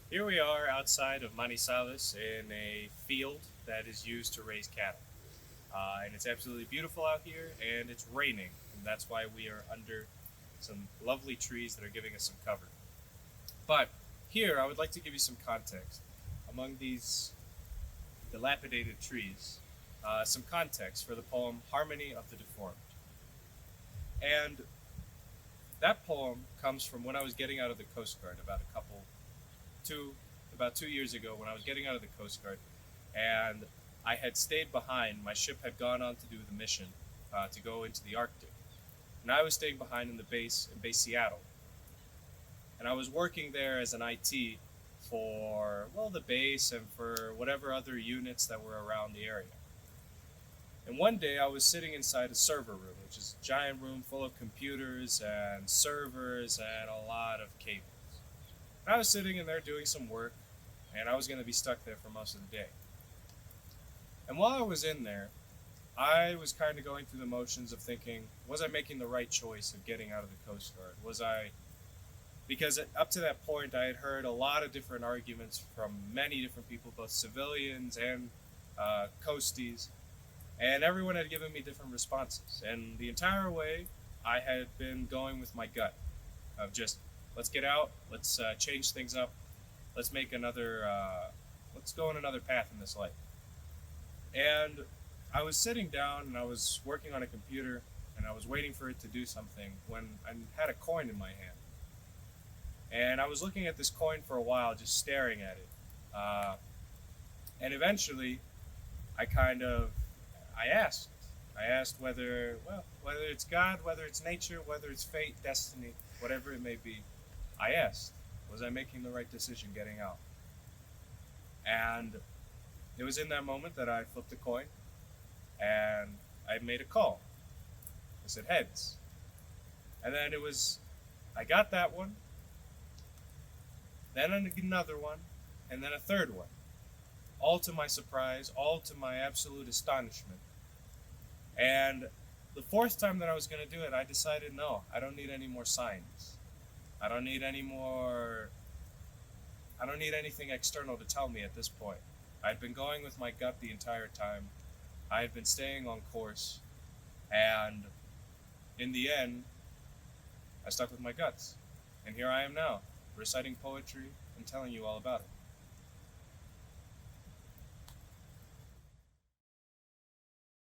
Here we are outside of Manizales in a field that is used to raise cattle. And it's absolutely beautiful out here, and it's raining, and that's why we are under some lovely trees that are giving us some cover. But here, I would like to give you some context. Among these dilapidated trees, some context for the poem Harmony of the Deformed. And that poem comes from when I was getting out of the Coast Guard two, about 2 years ago when I was getting out of the Coast Guard, and I had stayed behind. My ship had gone on to do the mission to go into the Arctic, and I was staying behind in the base Seattle, and I was working there as an IT for the base and for whatever other units that were around the area. And one day I was sitting inside a server room, which is a giant room full of computers and servers and a lot of cables. And I was sitting in there doing some work, and I was going to be stuck there for most of the day. And while I was in there, I was kind of going through the motions of thinking, was I making the right choice of getting out of the Coast Guard? Because up to that point, I had heard a lot of different arguments from many different people, both civilians and coasties, and everyone had given me different responses. And the entire way, I had been going with my gut of just, let's get out, let's change things up, let's make let's go on another path in this life. And I was sitting down and I was working on a computer and I was waiting for it to do something when I had a coin in my hand. And I was looking at this coin for a while, just staring at it. Uh, and eventually, I kind of, I asked. I asked whether it's God, whether it's nature, whether it's fate, destiny, whatever it may be. I asked, was I making the right decision getting out? And it was in that moment that I flipped a coin and I made a call. I said heads. And then I got that one, then another one, and then a third one. All to my surprise, all to my absolute astonishment. And the fourth time that I was going to do it, I decided no, I don't need any more signs. I don't need any more. I don't need anything external to tell me at this point. I'd been going with my gut the entire time. I had been staying on course. And in the end, I stuck with my guts. And here I am now, reciting poetry and telling you all about it.